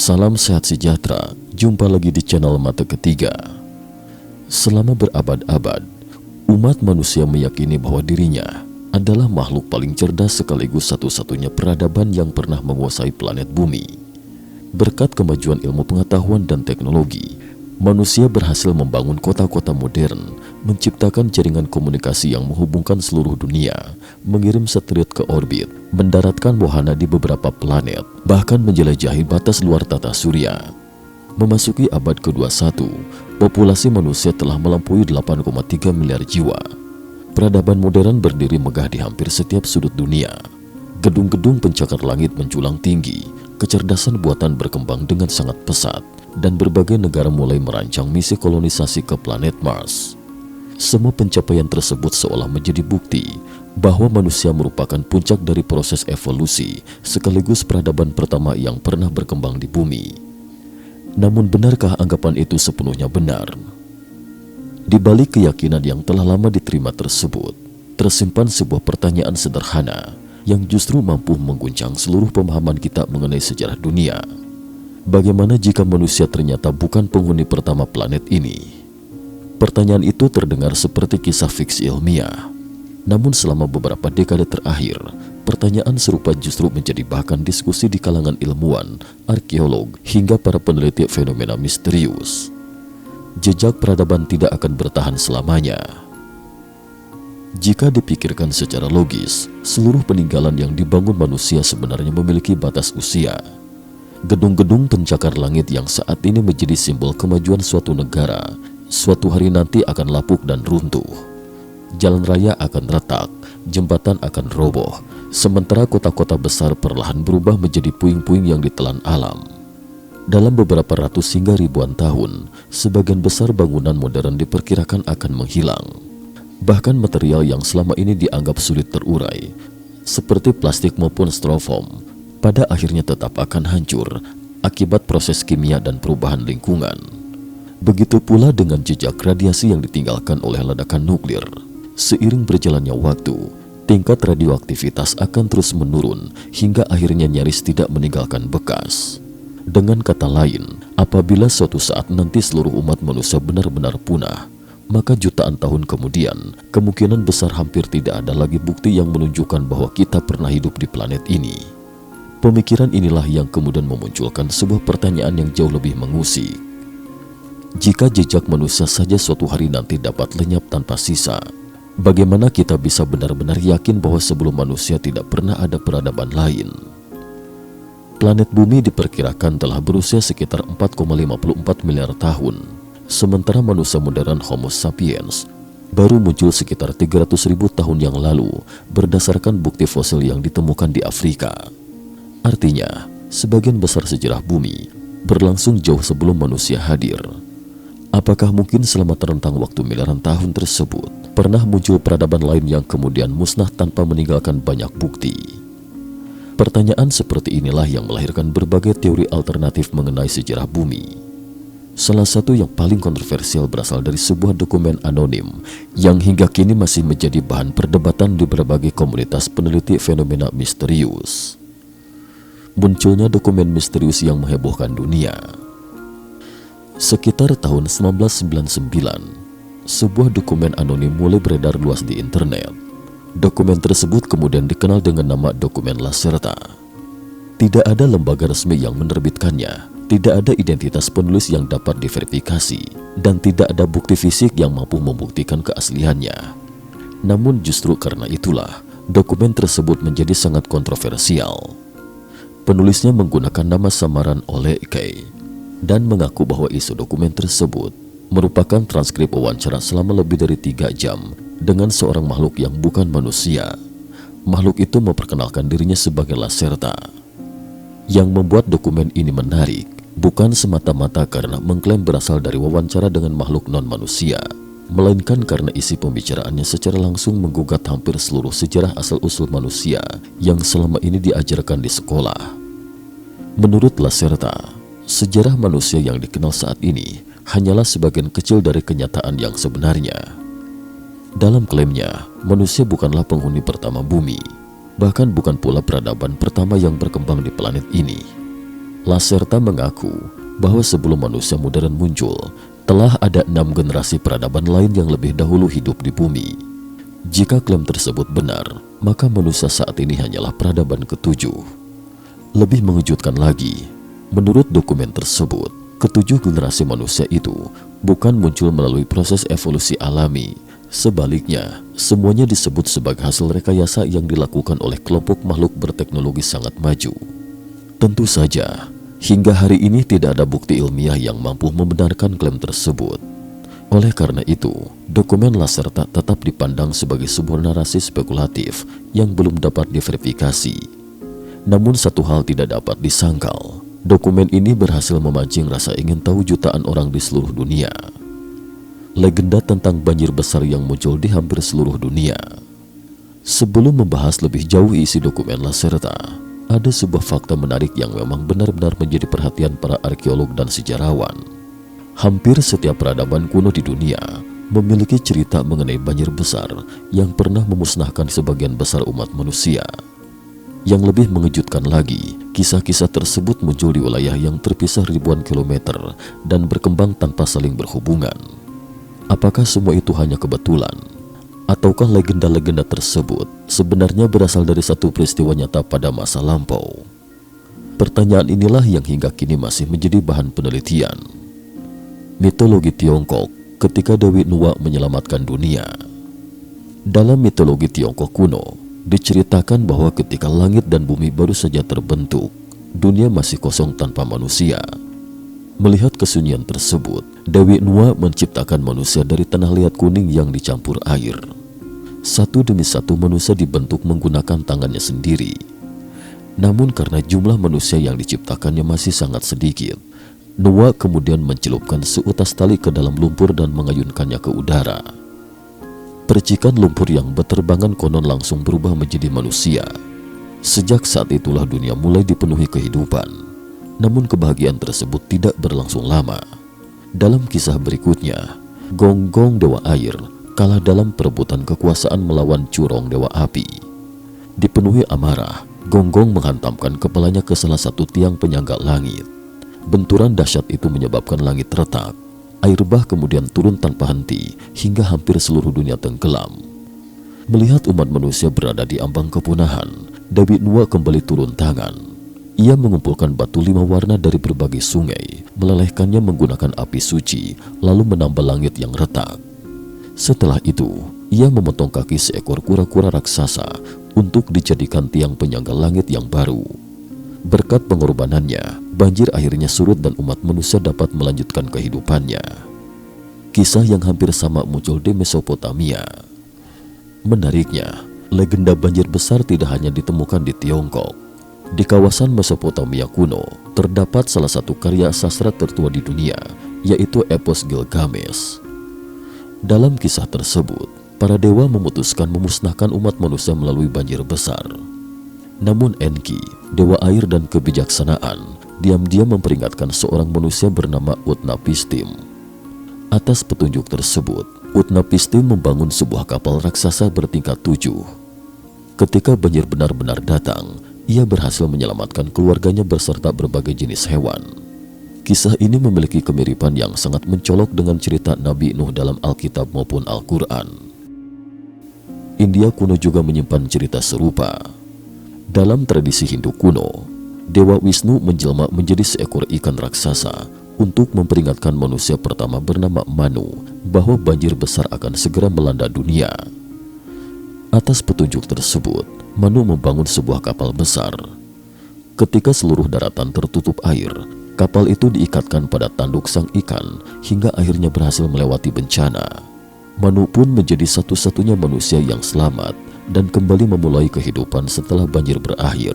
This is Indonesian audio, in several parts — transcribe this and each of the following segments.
Salam sehat sejahtera, jumpa lagi di channel Mata Ketiga. Selama berabad-abad, umat manusia meyakini bahwa dirinya adalah makhluk paling cerdas sekaligus satu-satunya peradaban yang pernah menguasai planet bumi. Berkat kemajuan ilmu pengetahuan dan teknologi, manusia berhasil membangun kota-kota modern, menciptakan jaringan komunikasi yang menghubungkan seluruh dunia, mengirim satelit ke orbit, mendaratkan wahana di beberapa planet, bahkan menjelajahi batas luar tata surya. Memasuki abad ke-21, populasi manusia telah melampaui 8,3 miliar jiwa. Peradaban modern berdiri megah di hampir setiap sudut dunia. Gedung-gedung pencakar langit menjulang tinggi, kecerdasan buatan berkembang dengan sangat pesat, dan berbagai negara mulai merancang misi kolonisasi ke planet Mars. Semua pencapaian tersebut seolah menjadi bukti bahwa manusia merupakan puncak dari proses evolusi sekaligus peradaban pertama yang pernah berkembang di bumi. Namun benarkah anggapan itu sepenuhnya benar? Di balik keyakinan yang telah lama diterima tersebut, tersimpan sebuah pertanyaan sederhana yang justru mampu mengguncang seluruh pemahaman kita mengenai sejarah dunia. Bagaimana jika manusia ternyata bukan penghuni pertama planet ini? Pertanyaan itu terdengar seperti kisah fiksi ilmiah. Namun selama beberapa dekade terakhir, pertanyaan serupa justru menjadi bahan diskusi di kalangan ilmuwan, arkeolog, hingga para peneliti fenomena misterius. Jejak peradaban tidak akan bertahan selamanya. Jika dipikirkan secara logis, seluruh peninggalan yang dibangun manusia sebenarnya memiliki batas usia. Gedung-gedung pencakar langit yang saat ini menjadi simbol kemajuan suatu negara, suatu hari nanti akan lapuk dan runtuh. Jalan raya akan retak, jembatan akan roboh, sementara kota-kota besar perlahan berubah menjadi puing-puing yang ditelan alam. Dalam beberapa ratus hingga ribuan tahun, sebagian besar bangunan modern diperkirakan akan menghilang. Bahkan material yang selama ini dianggap sulit terurai, seperti plastik maupun styrofoam, pada akhirnya tetap akan hancur akibat proses kimia dan perubahan lingkungan. Begitu pula dengan jejak radiasi yang ditinggalkan oleh ledakan nuklir. Seiring berjalannya waktu, tingkat radioaktivitas akan terus menurun hingga akhirnya nyaris tidak meninggalkan bekas. Dengan kata lain, apabila suatu saat nanti seluruh umat manusia benar-benar punah, maka jutaan tahun kemudian, kemungkinan besar hampir tidak ada lagi bukti yang menunjukkan bahwa kita pernah hidup di planet ini. Pemikiran inilah yang kemudian memunculkan sebuah pertanyaan yang jauh lebih mengusik. Jika jejak manusia saja suatu hari nanti dapat lenyap tanpa sisa, bagaimana kita bisa benar-benar yakin bahwa sebelum manusia tidak pernah ada peradaban lain? Planet bumi diperkirakan telah berusia sekitar 4,54 miliar tahun, sementara manusia modern Homo sapiens baru muncul sekitar 300.000 tahun yang lalu berdasarkan bukti fosil yang ditemukan di Afrika. Artinya, sebagian besar sejarah bumi berlangsung jauh sebelum manusia hadir. Apakah mungkin selama rentang waktu miliaran tahun tersebut pernah muncul peradaban lain yang kemudian musnah tanpa meninggalkan banyak bukti? Pertanyaan seperti inilah yang melahirkan berbagai teori alternatif mengenai sejarah bumi. Salah satu yang paling kontroversial berasal dari sebuah dokumen anonim yang hingga kini masih menjadi bahan perdebatan di berbagai komunitas peneliti fenomena misterius. Munculnya dokumen misterius yang menghebohkan dunia. Sekitar tahun 1999, sebuah dokumen anonim mulai beredar luas di internet. Dokumen tersebut kemudian dikenal dengan nama dokumen Lacerta. Tidak ada lembaga resmi yang menerbitkannya, tidak ada identitas penulis yang dapat diverifikasi, dan tidak ada bukti fisik yang mampu membuktikan keasliannya. Namun justru karena itulah, dokumen tersebut menjadi sangat kontroversial. Penulisnya menggunakan nama samaran Oleg K. dan mengaku bahwa isi dokumen tersebut merupakan transkrip wawancara selama lebih dari 3 jam dengan seorang makhluk yang bukan manusia. Makhluk itu memperkenalkan dirinya sebagai Lacerta. Yang membuat dokumen ini menarik bukan semata-mata karena mengklaim berasal dari wawancara dengan makhluk non-manusia, melainkan karena isi pembicaraannya secara langsung menggugat hampir seluruh sejarah asal-usul manusia yang selama ini diajarkan di sekolah. Menurut Lacerta, sejarah manusia yang dikenal saat ini hanyalah sebagian kecil dari kenyataan yang sebenarnya. Dalam klaimnya, manusia bukanlah penghuni pertama bumi, bahkan bukan pula peradaban pertama yang berkembang di planet ini. Lacerta mengaku bahwa sebelum manusia modern muncul, telah ada 6 generasi peradaban lain yang lebih dahulu hidup di bumi. Jika klaim tersebut benar, maka manusia saat ini hanyalah peradaban ke-7. Lebih mengejutkan lagi, menurut dokumen tersebut, ke-7 generasi manusia itu bukan muncul melalui proses evolusi alami. Sebaliknya, semuanya disebut sebagai hasil rekayasa yang dilakukan oleh kelompok makhluk berteknologi sangat maju. Tentu saja, hingga hari ini tidak ada bukti ilmiah yang mampu membenarkan klaim tersebut. Oleh karena itu, dokumen Lacerta tetap dipandang sebagai sebuah narasi spekulatif yang belum dapat diverifikasi. Namun satu hal tidak dapat disangkal, dokumen ini berhasil memancing rasa ingin tahu jutaan orang di seluruh dunia. Legenda tentang banjir besar yang muncul di hampir seluruh dunia. Sebelum membahas lebih jauh isi dokumen Lacerta, ada sebuah fakta menarik yang memang benar-benar menjadi perhatian para arkeolog dan sejarawan. Hampir setiap peradaban kuno di dunia memiliki cerita mengenai banjir besar yang pernah memusnahkan sebagian besar umat manusia. Yang lebih mengejutkan lagi, kisah-kisah tersebut muncul di wilayah yang terpisah ribuan kilometer dan berkembang tanpa saling berhubungan. Apakah semua itu hanya kebetulan? Ataukah legenda-legenda tersebut sebenarnya berasal dari satu peristiwa nyata pada masa lampau? Pertanyaan inilah yang hingga kini masih menjadi bahan penelitian. Mitologi Tiongkok ketika Dewi Nuwa menyelamatkan dunia. Dalam mitologi Tiongkok kuno, diceritakan bahwa ketika langit dan bumi baru saja terbentuk, dunia masih kosong tanpa manusia. Melihat kesunyian tersebut, Dewi Nuwa menciptakan manusia dari tanah liat kuning yang dicampur air. Satu demi satu manusia dibentuk menggunakan tangannya sendiri. Namun karena jumlah manusia yang diciptakannya masih sangat sedikit, Nuwa kemudian mencelupkan seutas tali ke dalam lumpur dan mengayunkannya ke udara. Percikan lumpur yang berterbangan konon langsung berubah menjadi manusia. Sejak saat itulah dunia mulai dipenuhi kehidupan. Namun kebahagiaan tersebut tidak berlangsung lama. Dalam kisah berikutnya, Gonggong Dewa Air kalah dalam perebutan kekuasaan melawan Curong Dewa Api. Dipenuhi amarah, Gonggong menghantamkan kepalanya ke salah satu tiang penyangga langit. Benturan dahsyat itu menyebabkan langit retak. Air bah kemudian turun tanpa henti hingga hampir seluruh dunia tenggelam. Melihat umat manusia berada di ambang kepunahan, Dewi Nuwa kembali turun tangan. Ia mengumpulkan batu 5 warna dari berbagai sungai, melelehkannya menggunakan api suci, lalu menambal langit yang retak. Setelah itu, ia memotong kaki seekor kura-kura raksasa untuk dijadikan tiang penyangga langit yang baru. Berkat pengorbanannya, banjir akhirnya surut dan umat manusia dapat melanjutkan kehidupannya. Kisah yang hampir sama muncul di Mesopotamia. Menariknya, legenda banjir besar tidak hanya ditemukan di Tiongkok. Di kawasan Mesopotamia kuno, terdapat salah satu karya sastra tertua di dunia, yaitu epos Gilgamesh. Dalam kisah tersebut, para dewa memutuskan memusnahkan umat manusia melalui banjir besar. Namun Enki, dewa air dan kebijaksanaan, diam-diam memperingatkan seorang manusia bernama Utnapishtim. Atas petunjuk tersebut, Utnapishtim membangun sebuah kapal raksasa bertingkat 7. Ketika banjir benar-benar datang, ia berhasil menyelamatkan keluarganya beserta berbagai jenis hewan. Kisah ini memiliki kemiripan yang sangat mencolok dengan cerita Nabi Nuh dalam Alkitab maupun Al-Quran. India kuno juga menyimpan cerita serupa. Dalam tradisi Hindu kuno, Dewa Wisnu menjelma menjadi seekor ikan raksasa untuk memperingatkan manusia pertama bernama Manu bahwa banjir besar akan segera melanda dunia. Atas petunjuk tersebut, Manu membangun sebuah kapal besar. Ketika seluruh daratan tertutup air, kapal itu diikatkan pada tanduk sang ikan hingga akhirnya berhasil melewati bencana. Manu pun menjadi satu-satunya manusia yang selamat dan kembali memulai kehidupan setelah banjir berakhir.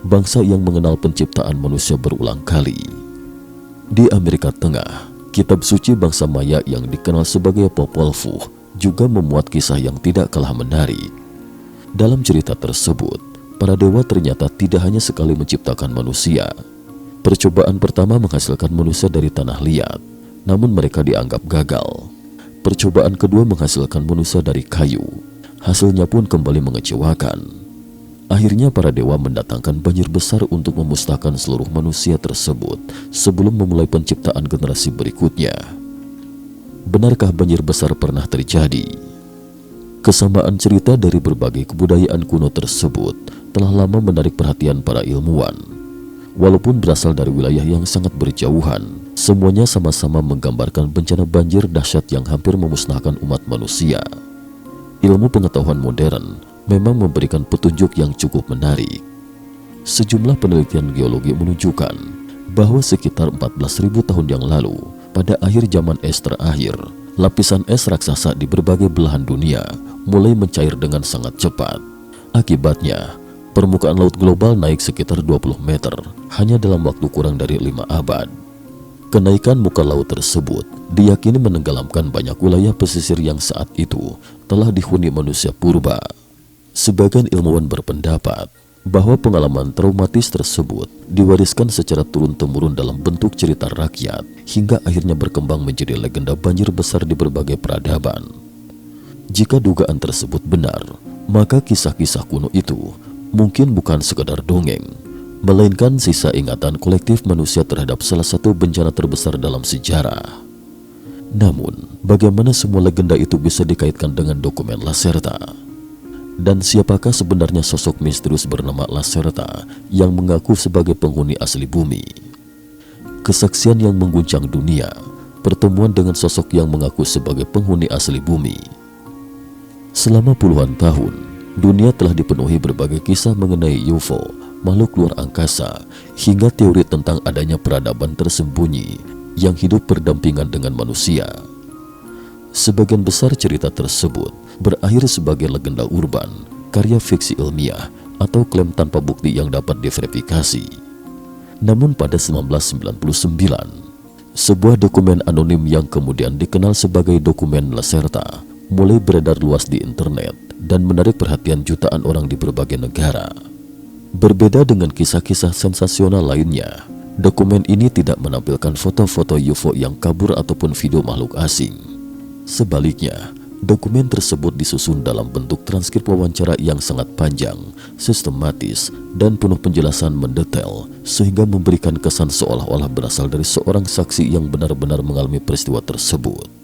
Bangsa yang mengenal penciptaan manusia berulang kali. Di Amerika Tengah, kitab suci bangsa Maya yang dikenal sebagai Popol Vuh juga memuat kisah yang tidak kalah menarik. Dalam cerita tersebut, para dewa ternyata tidak hanya sekali menciptakan manusia. Percobaan pertama menghasilkan manusia dari tanah liat, namun mereka dianggap gagal. Percobaan kedua menghasilkan manusia dari kayu, hasilnya pun kembali mengecewakan. Akhirnya para dewa mendatangkan banjir besar untuk memusnahkan seluruh manusia tersebut sebelum memulai penciptaan generasi berikutnya. Benarkah banjir besar pernah terjadi? Kesamaan cerita dari berbagai kebudayaan kuno tersebut telah lama menarik perhatian para ilmuwan. Walaupun berasal dari wilayah yang sangat berjauhan, semuanya sama-sama menggambarkan bencana banjir dahsyat yang hampir memusnahkan umat manusia. Ilmu pengetahuan modern memang memberikan petunjuk yang cukup menarik. Sejumlah penelitian geologi menunjukkan bahwa sekitar 14.000 tahun yang lalu, pada akhir zaman es terakhir, lapisan es raksasa di berbagai belahan dunia mulai mencair dengan sangat cepat. Akibatnya, permukaan laut global naik sekitar 20 meter hanya dalam waktu kurang dari 5 abad. Kenaikan muka laut tersebut diyakini menenggelamkan banyak wilayah pesisir yang saat itu telah dihuni manusia purba. Sebagian ilmuwan berpendapat bahwa pengalaman traumatis tersebut diwariskan secara turun-temurun dalam bentuk cerita rakyat hingga akhirnya berkembang menjadi legenda banjir besar di berbagai peradaban. Jika dugaan tersebut benar, maka kisah-kisah kuno itu mungkin bukan sekadar dongeng, melainkan sisa ingatan kolektif manusia terhadap salah satu bencana terbesar dalam sejarah. Namun, bagaimana semua legenda itu bisa dikaitkan dengan dokumen Lacerta? Dan siapakah sebenarnya sosok misterius bernama Lacerta yang mengaku sebagai penghuni asli bumi? Kesaksian yang mengguncang dunia, pertemuan dengan sosok yang mengaku sebagai penghuni asli bumi. Selama puluhan tahun, dunia telah dipenuhi berbagai kisah mengenai UFO, makhluk luar angkasa, hingga teori tentang adanya peradaban tersembunyi yang hidup berdampingan dengan manusia. Sebagian besar cerita tersebut berakhir sebagai legenda urban, karya fiksi ilmiah, atau klaim tanpa bukti yang dapat diverifikasi. Namun pada 1999, sebuah dokumen anonim yang kemudian dikenal sebagai dokumen Lacerta mulai beredar luas di internet dan menarik perhatian jutaan orang di berbagai negara. Berbeda dengan kisah-kisah sensasional lainnya, dokumen ini tidak menampilkan foto-foto UFO yang kabur ataupun video makhluk asing. Sebaliknya, dokumen tersebut disusun dalam bentuk transkrip wawancara yang sangat panjang, sistematis, dan penuh penjelasan mendetail, sehingga memberikan kesan seolah-olah berasal dari seorang saksi yang benar-benar mengalami peristiwa tersebut.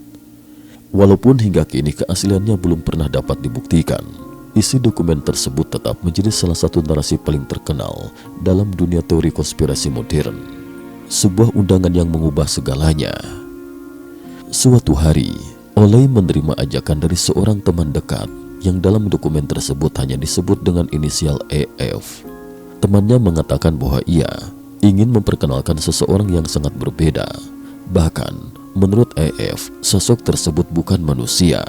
Walaupun hingga kini keasliannya belum pernah dapat dibuktikan, isi dokumen tersebut tetap menjadi salah satu narasi paling terkenal dalam dunia teori konspirasi modern. Sebuah undangan yang mengubah segalanya. Suatu hari, Oleh menerima ajakan dari seorang teman dekat yang dalam dokumen tersebut hanya disebut dengan inisial EF. Temannya mengatakan bahwa ia ingin memperkenalkan seseorang yang sangat berbeda. Bahkan, menurut EF, sosok tersebut bukan manusia.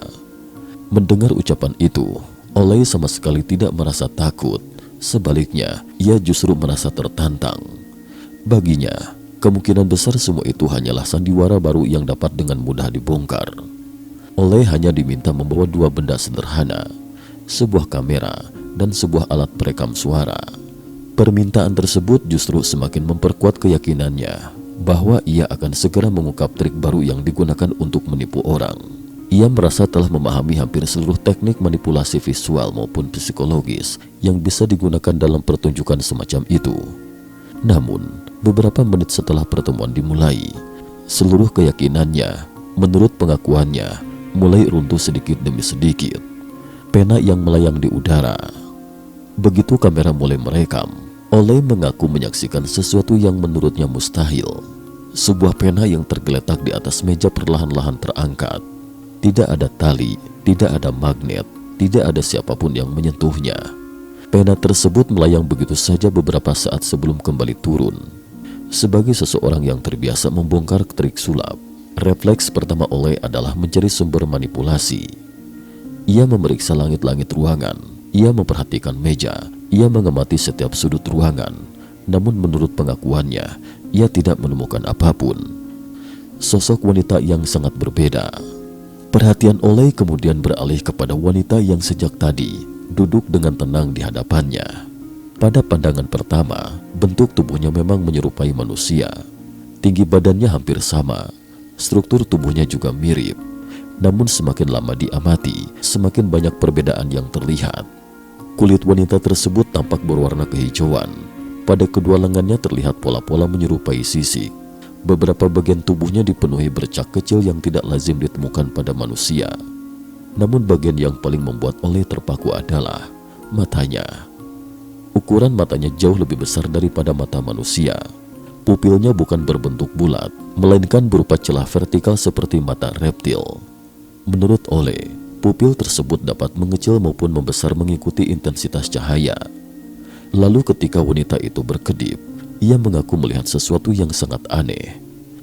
Mendengar ucapan itu, Oleh sama sekali tidak merasa takut. Sebaliknya, ia justru merasa tertantang. Baginya, kemungkinan besar semua itu hanyalah sandiwara baru yang dapat dengan mudah dibongkar. Oleh hanya diminta membawa dua benda sederhana, sebuah kamera dan sebuah alat perekam suara. Permintaan tersebut justru semakin memperkuat keyakinannya bahwa ia akan segera mengungkap trik baru yang digunakan untuk menipu orang. Ia merasa telah memahami hampir seluruh teknik manipulasi visual maupun psikologis yang bisa digunakan dalam pertunjukan semacam itu. Namun, beberapa menit setelah pertemuan dimulai, seluruh keyakinannya, menurut pengakuannya, mulai runtuh sedikit demi sedikit. Pena yang melayang di udara. Begitu kamera mulai merekam, Oleh mengaku menyaksikan sesuatu yang menurutnya mustahil. Sebuah pena yang tergeletak di atas meja perlahan-lahan terangkat. Tidak ada tali, tidak ada magnet, tidak ada siapapun yang menyentuhnya. Pena tersebut melayang begitu saja beberapa saat sebelum kembali turun. Sebagai seseorang yang terbiasa membongkar trik sulap, refleks pertama Oleh adalah mencari sumber manipulasi. Ia memeriksa langit-langit ruangan, ia memperhatikan meja, ia mengamati setiap sudut ruangan. Namun menurut pengakuannya, ia tidak menemukan apapun. Sosok wanita yang sangat berbeda. Perhatian Oleh kemudian beralih kepada wanita yang sejak tadi duduk dengan tenang di hadapannya. Pada pandangan pertama, bentuk tubuhnya memang menyerupai manusia. Tinggi badannya hampir sama. Struktur tubuhnya juga mirip, namun semakin lama diamati, semakin banyak perbedaan yang terlihat. Kulit wanita tersebut tampak berwarna kehijauan. Pada kedua lengannya terlihat pola-pola menyerupai sisik. Beberapa bagian tubuhnya dipenuhi bercak kecil yang tidak lazim ditemukan pada manusia. Namun bagian yang paling membuat Oleh terpaku adalah matanya. Ukuran matanya jauh lebih besar daripada mata manusia. Pupilnya bukan berbentuk bulat, melainkan berupa celah vertikal seperti mata reptil. Menurut Oleh, pupil tersebut dapat mengecil maupun membesar mengikuti intensitas cahaya. Lalu ketika wanita itu berkedip, ia mengaku melihat sesuatu yang sangat aneh.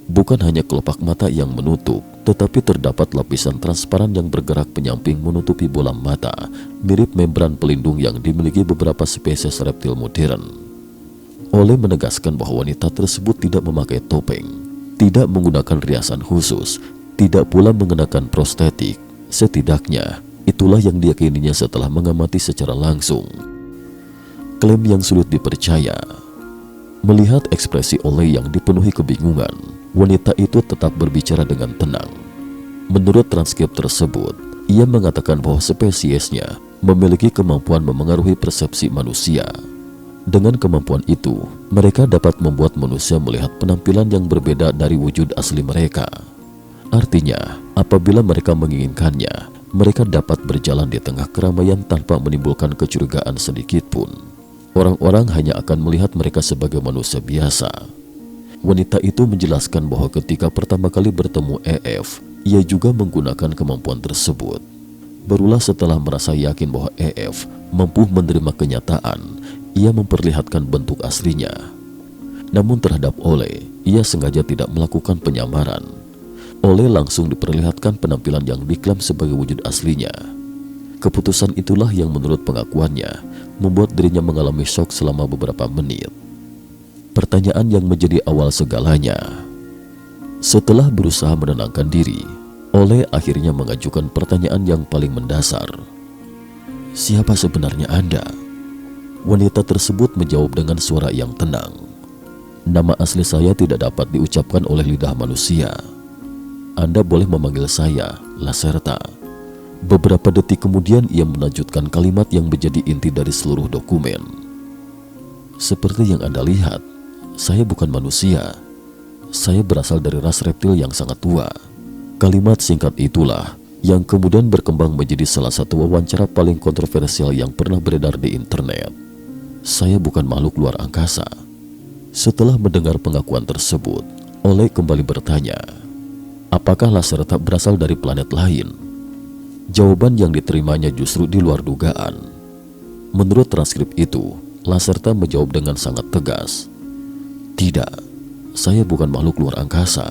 Bukan hanya kelopak mata yang menutup, tetapi terdapat lapisan transparan yang bergerak penyamping menutupi bola mata, mirip membran pelindung yang dimiliki beberapa spesies reptil modern. Oleh menegaskan bahwa wanita tersebut tidak memakai topeng, tidak menggunakan riasan khusus, tidak pula mengenakan prostetik. Setidaknya, itulah yang diyakininya setelah mengamati secara langsung. Klaim yang sulit dipercaya. Melihat ekspresi Oleh yang dipenuhi kebingungan, wanita itu tetap berbicara dengan tenang. Menurut transkrip tersebut, ia mengatakan bahwa spesiesnya memiliki kemampuan memengaruhi persepsi manusia. Dengan kemampuan itu, mereka dapat membuat manusia melihat penampilan yang berbeda dari wujud asli mereka. Artinya, apabila mereka menginginkannya, mereka dapat berjalan di tengah keramaian tanpa menimbulkan kecurigaan sedikit pun. Orang-orang hanya akan melihat mereka sebagai manusia biasa. Wanita itu menjelaskan bahwa ketika pertama kali bertemu EF, ia juga menggunakan kemampuan tersebut. Barulah setelah merasa yakin bahwa EF mampu menerima kenyataan, ia memperlihatkan bentuk aslinya. Namun terhadap Oleh, ia sengaja tidak melakukan penyamaran. Oleh langsung diperlihatkan penampilan yang diklaim sebagai wujud aslinya. Keputusan itulah yang menurut pengakuannya membuat dirinya mengalami shock selama beberapa menit. Pertanyaan yang menjadi awal segalanya. Setelah berusaha menenangkan diri, Oleh akhirnya mengajukan pertanyaan yang paling mendasar. "Siapa sebenarnya Anda?" Wanita tersebut menjawab dengan suara yang tenang. "Nama asli saya tidak dapat diucapkan oleh lidah manusia. Anda boleh memanggil saya Lacerta." Beberapa detik kemudian ia melanjutkan kalimat yang menjadi inti dari seluruh dokumen. "Seperti yang Anda lihat, saya bukan manusia. Saya berasal dari ras reptil yang sangat tua." Kalimat singkat itulah yang kemudian berkembang menjadi salah satu wawancara paling kontroversial yang pernah beredar di internet. "Saya bukan makhluk luar angkasa." Setelah mendengar pengakuan tersebut, Oleh kembali bertanya, apakah Lacerta berasal dari planet lain? Jawaban yang diterimanya justru di luar dugaan. Menurut transkrip itu, Lacerta menjawab dengan sangat tegas, "Tidak, saya bukan makhluk luar angkasa."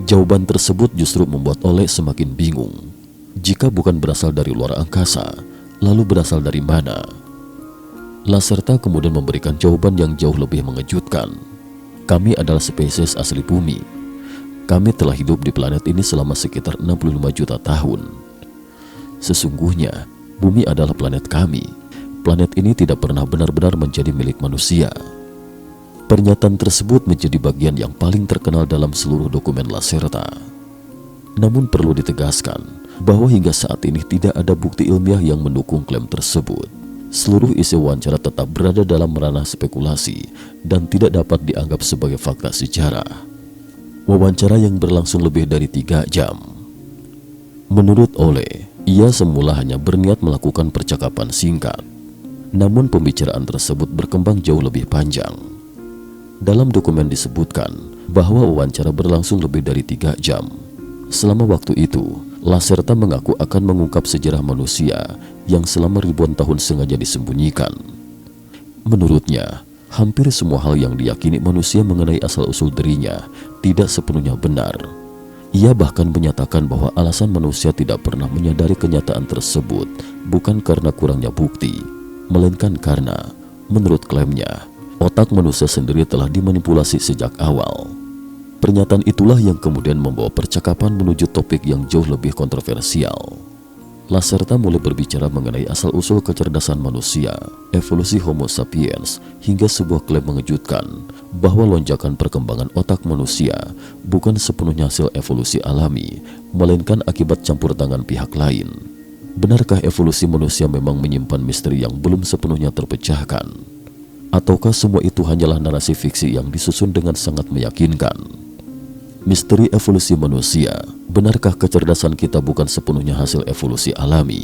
Jawaban tersebut justru membuat Oleh semakin bingung. Jika bukan berasal dari luar angkasa, lalu berasal dari mana? Lacerta kemudian memberikan jawaban yang jauh lebih mengejutkan. "Kami adalah spesies asli bumi. Kami telah hidup di planet ini selama sekitar 65 juta tahun. Sesungguhnya, bumi adalah planet kami. Planet ini tidak pernah benar-benar menjadi milik manusia." Pernyataan tersebut menjadi bagian yang paling terkenal dalam seluruh dokumen Lacerta. Namun perlu ditegaskan bahwa hingga saat ini tidak ada bukti ilmiah yang mendukung klaim tersebut. Seluruh isi wawancara tetap berada dalam ranah spekulasi dan tidak dapat dianggap sebagai fakta sejarah. Wawancara yang berlangsung lebih dari 3 jam. Menurut Oleh, ia semula hanya berniat melakukan percakapan singkat. Namun pembicaraan tersebut berkembang jauh lebih panjang. Dalam dokumen disebutkan bahwa wawancara berlangsung lebih dari 3 jam. Selama waktu itu, Lacerta mengaku akan mengungkap sejarah manusia yang selama ribuan tahun sengaja disembunyikan. Menurutnya, hampir semua hal yang diyakini manusia mengenai asal-usul dirinya tidak sepenuhnya benar. Ia bahkan menyatakan bahwa alasan manusia tidak pernah menyadari kenyataan tersebut bukan karena kurangnya bukti, melainkan karena, menurut klaimnya, otak manusia sendiri telah dimanipulasi sejak awal. Pernyataan itulah yang kemudian membawa percakapan menuju topik yang jauh lebih kontroversial. Lacerta mulai berbicara mengenai asal-usul kecerdasan manusia, evolusi Homo sapiens, hingga sebuah klaim mengejutkan bahwa lonjakan perkembangan otak manusia bukan sepenuhnya hasil evolusi alami, melainkan akibat campur tangan pihak lain. Benarkah evolusi manusia memang menyimpan misteri yang belum sepenuhnya terpecahkan? Ataukah semua itu hanyalah narasi fiksi yang disusun dengan sangat meyakinkan? Misteri evolusi manusia, benarkah kecerdasan kita bukan sepenuhnya hasil evolusi alami?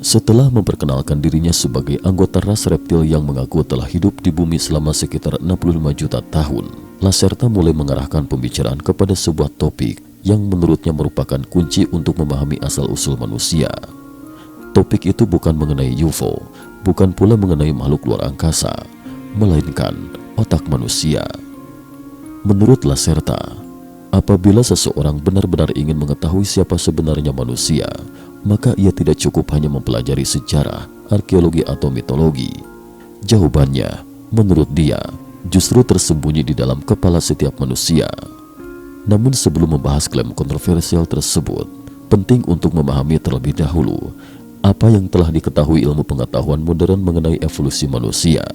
Setelah memperkenalkan dirinya sebagai anggota ras reptil yang mengaku telah hidup di bumi selama sekitar 65 juta tahun, Lacerta mulai mengarahkan pembicaraan kepada sebuah topik yang menurutnya merupakan kunci untuk memahami asal-usul manusia. Topik itu bukan mengenai UFO, bukan pula mengenai makhluk luar angkasa, melainkan otak manusia. Menurut Lacerta, apabila seseorang benar-benar ingin mengetahui siapa sebenarnya manusia, maka ia tidak cukup hanya mempelajari sejarah, arkeologi atau mitologi. Jawabannya, menurut dia, justru tersembunyi di dalam kepala setiap manusia. Namun sebelum membahas klaim kontroversial tersebut, penting untuk memahami terlebih dahulu apa yang telah diketahui ilmu pengetahuan modern mengenai evolusi manusia.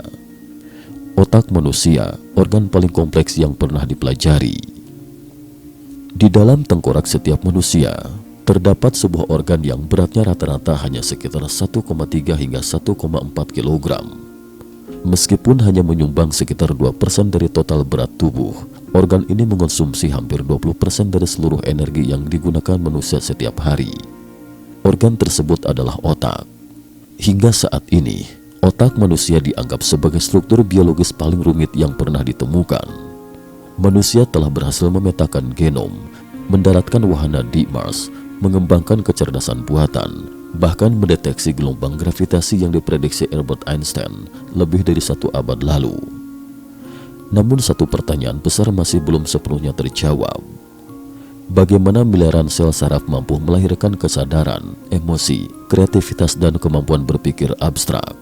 Otak manusia, organ paling kompleks yang pernah dipelajari. Di dalam tengkorak setiap manusia, terdapat sebuah organ yang beratnya rata-rata hanya sekitar 1,3 hingga 1,4 kg. Meskipun hanya menyumbang sekitar 2% dari total berat tubuh, organ ini mengonsumsi hampir 20% dari seluruh energi yang digunakan manusia setiap hari. Organ tersebut adalah otak. Hingga saat ini, otak manusia dianggap sebagai struktur biologis paling rumit yang pernah ditemukan. Manusia telah berhasil memetakan genom, mendaratkan wahana di Mars, mengembangkan kecerdasan buatan, bahkan mendeteksi gelombang gravitasi yang diprediksi Albert Einstein lebih dari 1 abad lalu. Namun satu pertanyaan besar masih belum sepenuhnya terjawab. Bagaimana miliaran sel saraf mampu melahirkan kesadaran, emosi, kreativitas, dan kemampuan berpikir abstrak?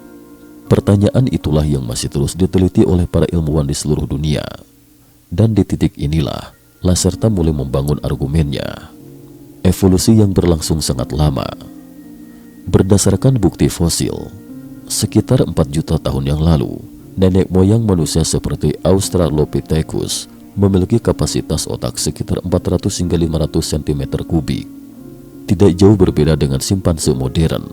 Pertanyaan itulah yang masih terus diteliti oleh para ilmuwan di seluruh dunia. Dan di titik inilah, Lacerta mulai membangun argumennya. Evolusi yang berlangsung sangat lama. Berdasarkan bukti fosil, sekitar 4 juta tahun yang lalu, nenek moyang manusia seperti Australopithecus memiliki kapasitas otak sekitar 400 hingga 500 cm3. Tidak jauh berbeda dengan simpanse modern.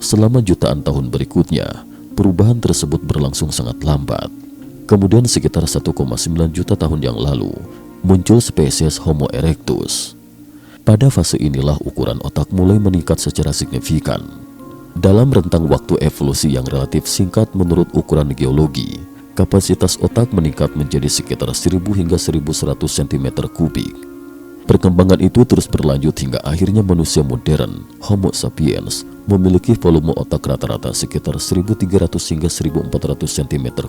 Selama jutaan tahun berikutnya, perubahan tersebut berlangsung sangat lambat. Kemudian sekitar 1,9 juta tahun yang lalu, muncul spesies Homo erectus. Pada fase inilah ukuran otak mulai meningkat secara signifikan. Dalam rentang waktu evolusi yang relatif singkat menurut ukuran geologi, kapasitas otak meningkat menjadi sekitar 1000 hingga 1100 cm3. Perkembangan itu terus berlanjut hingga akhirnya manusia modern, Homo sapiens, memiliki volume otak rata-rata sekitar 1300 hingga 1400 cm3.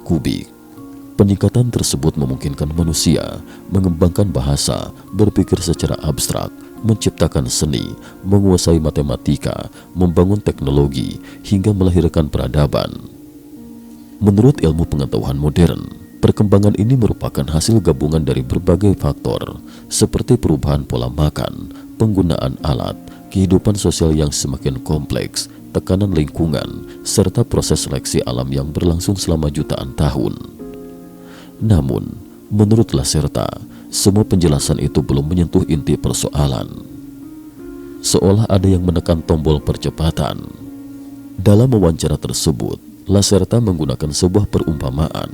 Peningkatan tersebut memungkinkan manusia mengembangkan bahasa, berpikir secara abstrak, menciptakan seni, menguasai matematika, membangun teknologi, hingga melahirkan peradaban. Menurut ilmu pengetahuan modern, perkembangan ini merupakan hasil gabungan dari berbagai faktor, seperti perubahan pola makan, penggunaan alat, kehidupan sosial yang semakin kompleks, tekanan lingkungan, serta proses seleksi alam yang berlangsung selama jutaan tahun. Namun, menurut Lacerta, semua penjelasan itu belum menyentuh inti persoalan. Seolah ada yang menekan tombol percepatan. Dalam wawancara tersebut, Lacerta menggunakan sebuah perumpamaan.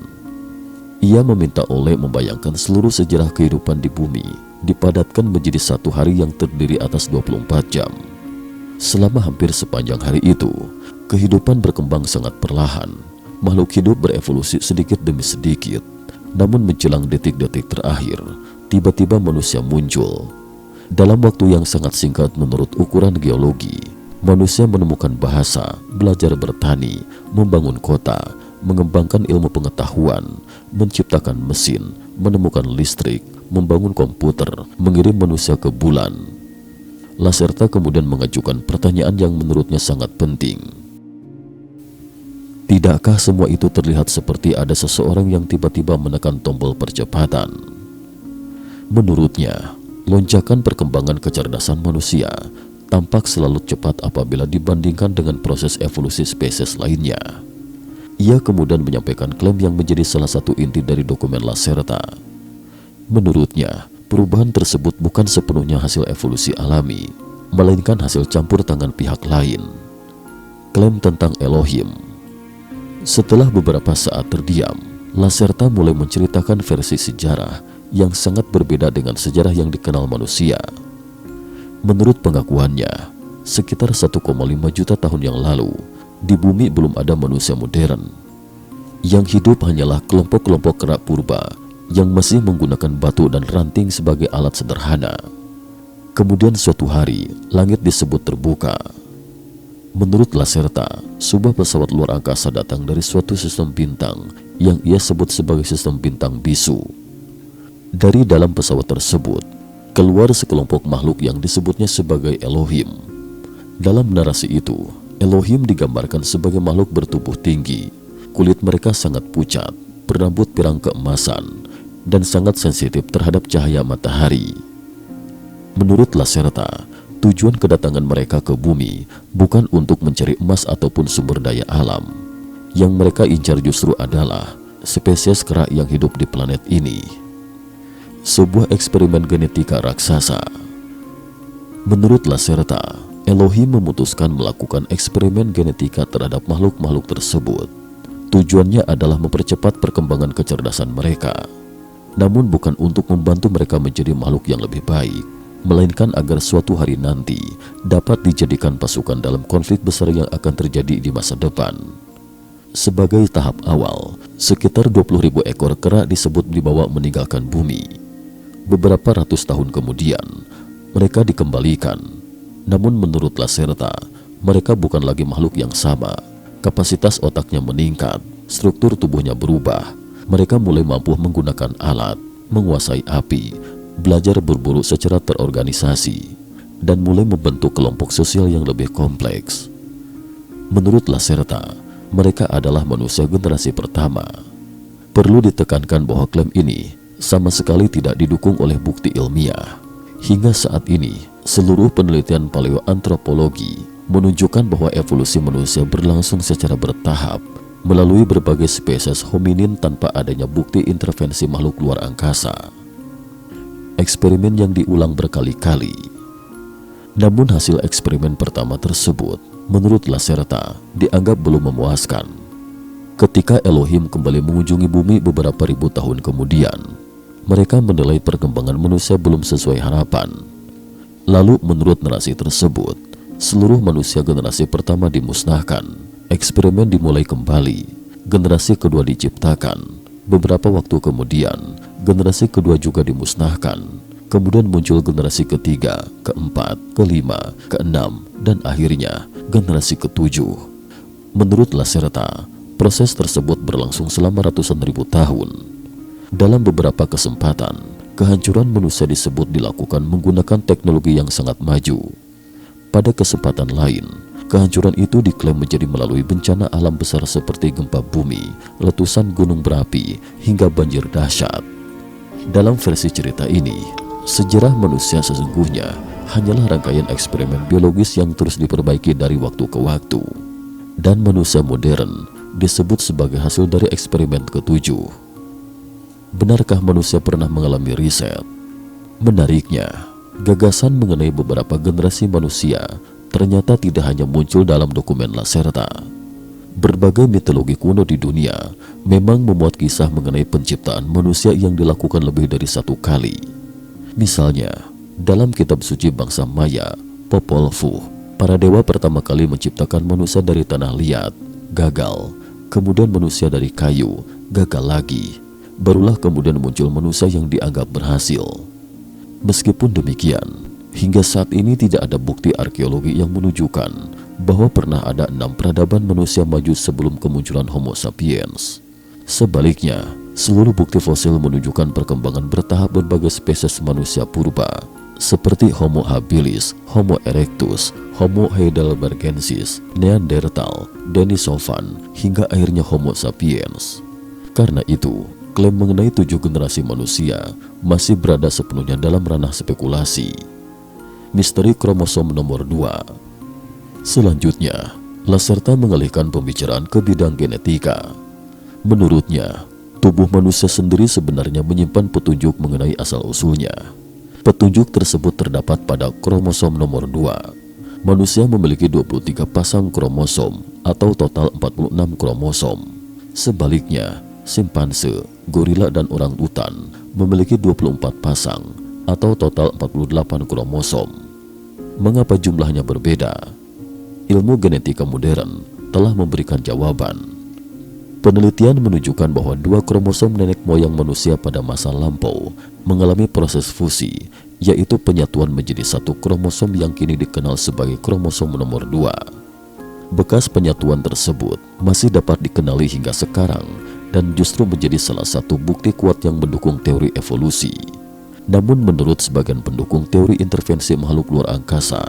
Ia meminta Ole membayangkan seluruh sejarah kehidupan di bumi dipadatkan menjadi satu hari yang terdiri atas 24 jam. Selama hampir sepanjang hari itu, kehidupan berkembang sangat perlahan. Makhluk hidup berevolusi sedikit demi sedikit. Namun menjelang detik-detik terakhir, tiba-tiba manusia muncul. Dalam waktu yang sangat singkat menurut ukuran geologi, manusia menemukan bahasa, belajar bertani, membangun kota, mengembangkan ilmu pengetahuan, menciptakan mesin, menemukan listrik, membangun komputer, mengirim manusia ke bulan. Lacerta kemudian mengajukan pertanyaan yang menurutnya sangat penting. Tidakkah semua itu terlihat seperti ada seseorang yang tiba-tiba menekan tombol percepatan? Menurutnya, lonjakan perkembangan kecerdasan manusia tampak selalu cepat apabila dibandingkan dengan proses evolusi spesies lainnya. Ia kemudian menyampaikan klaim yang menjadi salah satu inti dari dokumen Lacerta. Menurutnya, perubahan tersebut bukan sepenuhnya hasil evolusi alami, melainkan hasil campur tangan pihak lain. Klaim tentang Elohim. Setelah beberapa saat terdiam, Lacerta mulai menceritakan versi sejarah yang sangat berbeda dengan sejarah yang dikenal manusia. Menurut pengakuannya, sekitar 1,5 juta tahun yang lalu, di bumi belum ada manusia modern. Yang hidup hanyalah kelompok-kelompok kera purba yang masih menggunakan batu dan ranting sebagai alat sederhana. Kemudian suatu hari, langit disebut terbuka. Menurut Lacerta, sebuah pesawat luar angkasa datang dari suatu sistem bintang yang ia sebut sebagai sistem bintang bisu. Dari dalam pesawat tersebut, keluar sekelompok makhluk yang disebutnya sebagai Elohim. Dalam narasi itu, Elohim digambarkan sebagai makhluk bertubuh tinggi. Kulit mereka sangat pucat, berambut pirang keemasan, dan sangat sensitif terhadap cahaya matahari. Menurut Lacerta, tujuan kedatangan mereka ke bumi bukan untuk mencari emas ataupun sumber daya alam. Yang mereka incar justru adalah spesies kera yang hidup di planet ini. Sebuah eksperimen genetika raksasa. Menurut Lacerta, Elohim memutuskan melakukan eksperimen genetika terhadap makhluk-makhluk tersebut. Tujuannya adalah mempercepat perkembangan kecerdasan mereka, namun bukan untuk membantu mereka menjadi makhluk yang lebih baik, melainkan agar suatu hari nanti dapat dijadikan pasukan dalam konflik besar yang akan terjadi di masa depan. Sebagai tahap awal, sekitar 20.000 ekor kera disebut dibawa meninggalkan bumi. Beberapa ratus tahun kemudian, mereka dikembalikan. Namun menurut Lacerta, mereka bukan lagi makhluk yang sama. Kapasitas otaknya meningkat, struktur tubuhnya berubah. Mereka mulai mampu menggunakan alat, menguasai api, belajar berburu secara terorganisasi, dan mulai membentuk kelompok sosial yang lebih kompleks. Menurut Lacerta, mereka adalah manusia generasi pertama. Perlu ditekankan bahwa klaim ini sama sekali tidak didukung oleh bukti ilmiah. Hingga saat ini, seluruh penelitian paleoantropologi menunjukkan bahwa evolusi manusia berlangsung secara bertahap melalui berbagai spesies hominin tanpa adanya bukti intervensi makhluk luar angkasa. Eksperimen yang diulang berkali-kali. Namun hasil eksperimen pertama tersebut, menurut Lacerta, dianggap belum memuaskan. Ketika Elohim kembali mengunjungi bumi beberapa ribu tahun kemudian, mereka menilai perkembangan manusia belum sesuai harapan. Lalu menurut narasi tersebut, seluruh manusia generasi pertama dimusnahkan. Eksperimen dimulai kembali. Generasi kedua diciptakan. Beberapa waktu kemudian, generasi kedua juga dimusnahkan. Kemudian muncul generasi ketiga, keempat, kelima, keenam, dan akhirnya generasi ketujuh. Menurut Lacerta, proses tersebut berlangsung selama ratusan ribu tahun. Dalam beberapa kesempatan, kehancuran manusia disebut dilakukan menggunakan teknologi yang sangat maju. Pada kesempatan lain, kehancuran itu diklaim menjadi melalui bencana alam besar seperti gempa bumi, letusan gunung berapi, hingga banjir dahsyat. Dalam versi cerita ini, sejarah manusia sesungguhnya hanyalah rangkaian eksperimen biologis yang terus diperbaiki dari waktu ke waktu. Dan manusia modern disebut sebagai hasil dari eksperimen ketujuh. Benarkah manusia pernah mengalami riset? Menariknya, gagasan mengenai beberapa generasi manusia ternyata tidak hanya muncul dalam dokumen Lacerta. Berbagai mitologi kuno di dunia memang memuat kisah mengenai penciptaan manusia yang dilakukan lebih dari satu kali. Misalnya, dalam kitab suci bangsa Maya, Popol Vuh, para dewa pertama kali menciptakan manusia dari tanah liat, gagal. Kemudian manusia dari kayu, gagal lagi. Barulah kemudian muncul manusia yang dianggap berhasil. Meskipun demikian, hingga saat ini tidak ada bukti arkeologi yang menunjukkan bahwa pernah ada 6 peradaban manusia maju sebelum kemunculan Homo sapiens. Sebaliknya, seluruh bukti fosil menunjukkan perkembangan bertahap berbagai spesies manusia purba, seperti Homo habilis, Homo erectus, Homo heidelbergensis, Neanderthal, Denisovan, hingga akhirnya Homo sapiens. Karena itu, klaim mengenai 7 generasi manusia masih berada sepenuhnya dalam ranah spekulasi. Misteri kromosom nomor 2. Selanjutnya, Lacerta mengalihkan pembicaraan ke bidang genetika. Menurutnya, tubuh manusia sendiri sebenarnya menyimpan petunjuk mengenai asal-usulnya. Petunjuk tersebut terdapat pada kromosom nomor 2. Manusia memiliki 23 pasang kromosom atau total 46 kromosom. Sebaliknya, simpanse, gorila dan orangutan memiliki 24 pasang atau total 48 kromosom. Mengapa jumlahnya berbeda? Ilmu genetika modern telah memberikan jawaban. Penelitian menunjukkan bahwa 2 kromosom nenek moyang manusia pada masa lampau mengalami proses fusi, yaitu penyatuan menjadi satu kromosom yang kini dikenal sebagai kromosom nomor 2. Bekas penyatuan tersebut masih dapat dikenali hingga sekarang dan justru menjadi salah satu bukti kuat yang mendukung teori evolusi. Namun menurut sebagian pendukung teori intervensi makhluk luar angkasa,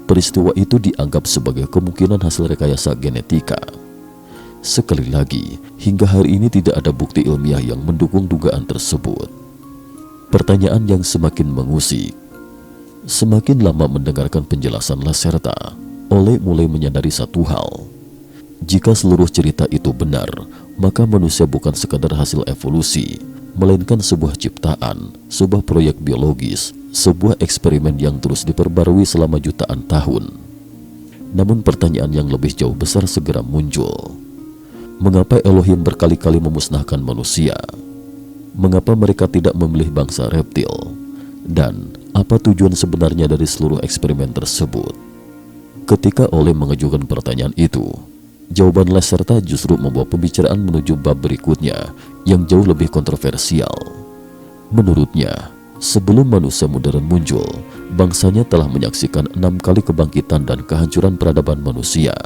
peristiwa itu dianggap sebagai kemungkinan hasil rekayasa genetika. Sekali lagi, hingga hari ini tidak ada bukti ilmiah yang mendukung dugaan tersebut. Pertanyaan yang semakin mengusik. Semakin lama mendengarkan penjelasan Lacerta, Ole mulai menyadari satu hal. Jika seluruh cerita itu benar, maka manusia bukan sekadar hasil evolusi, melainkan sebuah ciptaan, sebuah proyek biologis, sebuah eksperimen yang terus diperbarui selama jutaan tahun. Namun pertanyaan yang lebih jauh besar segera muncul. Mengapa Elohim berkali-kali memusnahkan manusia? Mengapa mereka tidak memilih bangsa reptil? Dan apa tujuan sebenarnya dari seluruh eksperimen tersebut? Ketika Ole mengajukan pertanyaan itu, jawaban Lacerta justru membawa pembicaraan menuju bab berikutnya yang jauh lebih kontroversial. Menurutnya, sebelum manusia modern muncul, bangsanya telah menyaksikan 6 kali kebangkitan dan kehancuran peradaban manusia.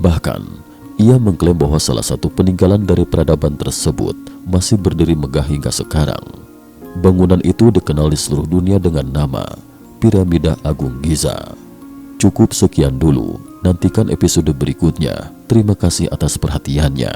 Bahkan, ia mengklaim bahwa salah satu peninggalan dari peradaban tersebut masih berdiri megah hingga sekarang. Bangunan itu dikenal di seluruh dunia dengan nama Piramida Agung Giza. Cukup sekian dulu, nantikan episode berikutnya. Terima kasih atas perhatiannya.